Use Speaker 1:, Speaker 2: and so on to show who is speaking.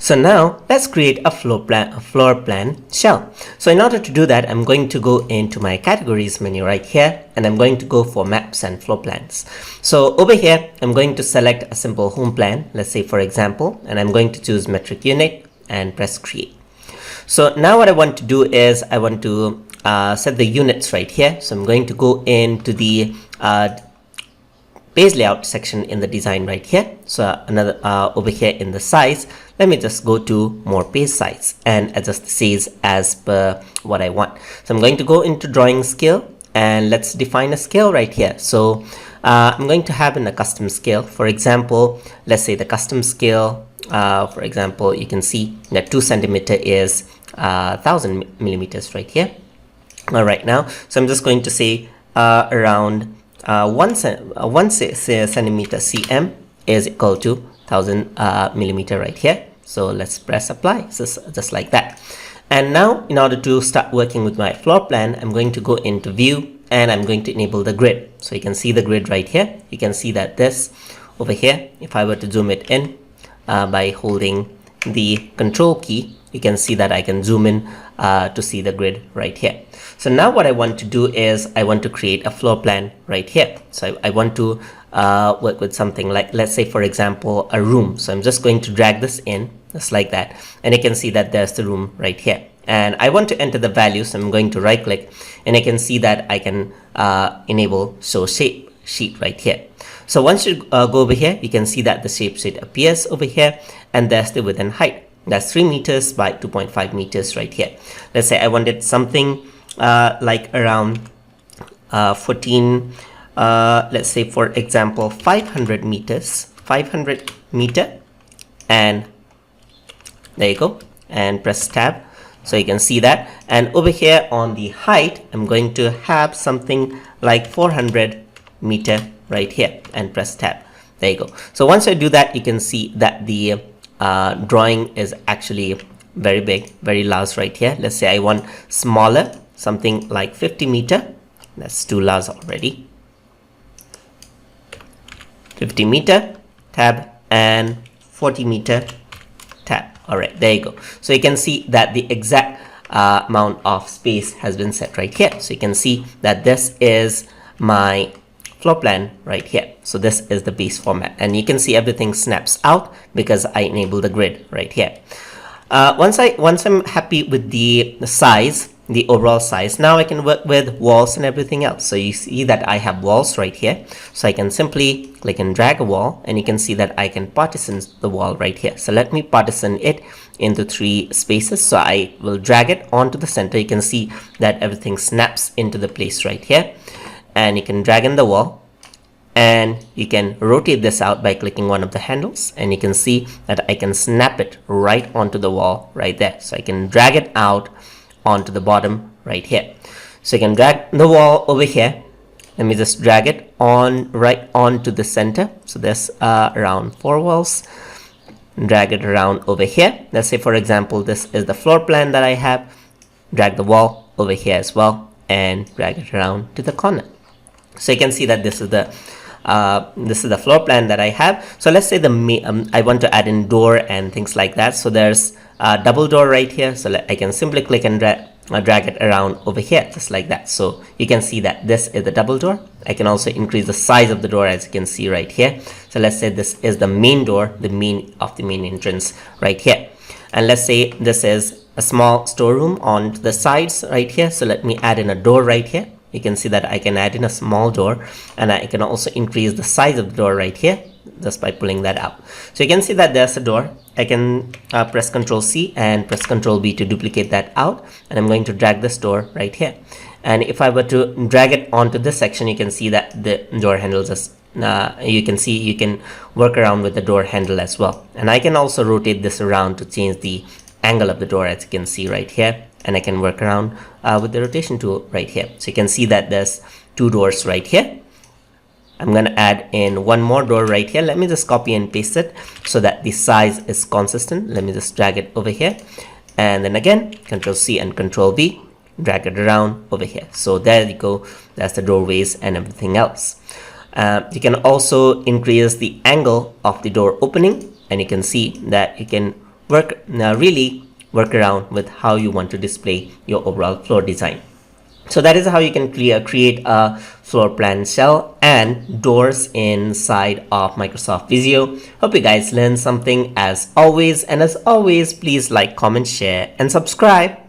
Speaker 1: So now let's create a floor plan shell. So in order to do that, I'm going to go into my categories menu right here, and I'm going to go for maps and floor plans. So over here, I'm going to select a simple home plan, let's say for example, and I'm going to choose metric unit and press create. So now what I want to do is I want to set the units right here. So I'm going to go into the page layout section in the design right here. So another over here in the size, let me just go to more page size and adjust the size as per what I want. So I'm going to go into drawing scale and let's define a scale right here. So I'm going to have in a custom scale. For example, let's say the custom scale, for example, you can see that 2 centimeter is 1000 millimeters right here. All right now, so I'm just going to say around 1 centimeter cm is equal to 1000 millimeter right here. So let's press apply, just like that. And now in order to start working with my floor plan, I'm going to go into view and I'm going to enable the grid. So you can see the grid right here. You can see that this over here, if I were to zoom it in by holding the control key, you can see that I can zoom in to see the grid right here. So now what I want to do is I want to create a floor plan right here. So I want to work with something like, let's say for example, a room. So I'm just going to drag this in just like that, and you can see that there's the room right here. And I want to enter the value, so I'm going to right click, and I can see that I can enable show shape sheet right here. So once you go over here, you can see that the shape sheet appears over here, and there's the width and height. That's 3 meters by 2.5 meters right here. Let's say I wanted something like around 14, let's say for example 500 meters, 500 meter, and there you go, and press tab. So you can see that, and over here on the height, I'm going to have something like 400 meter right here, and press tab. There you go. So once I do that, you can see that the drawing is actually very big, very large right here. Let's say I want smaller, something like 50 meter. That's too large already. 50 meter, tab, and 40 meter, tab. All right, there you go. So you can see that the exact amount of space has been set right here. So you can see that this is my floor plan right here. So this is the base format, and you can see everything snaps out because I enable the grid right here. Once I'm happy with the size, the overall size, now I can work with walls and everything else. So you see that I have walls right here. So I can simply click and drag a wall, and you can see that I can partition the wall right here. So let me partition it into 3 spaces. So I will drag it onto the center. You can see that everything snaps into the place right here, and you can drag in the wall, and you can rotate this out by clicking one of the handles, and you can see that I can snap it right onto the wall right there. So I can drag it out onto the bottom right here. So you can drag the wall over here. Let me just drag it on right onto the center. So there's around 4 walls. Drag it around over here. Let's say for example, this is the floor plan that I have. Drag the wall over here as well, and drag it around to the corner. So you can see that this is the floor plan that I have. So let's say I want to add in door and things like that. So there's a double door right here. So I can simply click and drag it around over here just like that. So you can see that this is the double door. I can also increase the size of the door, as you can see right here. So let's say this is the main door, the main entrance right here. And let's say this is a small storeroom on the sides right here. So let me add in a door right here. You can see that I can add in a small door, and I can also increase the size of the door right here just by pulling that out. So you can see that there's a door. I can press Ctrl C and press Ctrl V to duplicate that out, and I'm going to drag this door right here. And if I were to drag it onto this section, you can see that the door handle just you can see you can work around with the door handle as well. And I can also rotate this around to change the angle of the door, as you can see right here, and I can work around with the rotation tool right here. So you can see that there's 2 doors right here. I'm going to add in 1 more door right here. Let me just copy and paste it so that the size is consistent. Let me just drag it over here, and then again Ctrl C and Ctrl V, drag it around over here. So there you go, that's the doorways and everything else. You can also increase the angle of the door opening, and you can see that you can really work around with how you want to display your overall floor design. So that is how you can create a floor plan shell and doors inside of Microsoft Visio. Hope you guys learned something as always. And as always, please like, comment, share, and subscribe.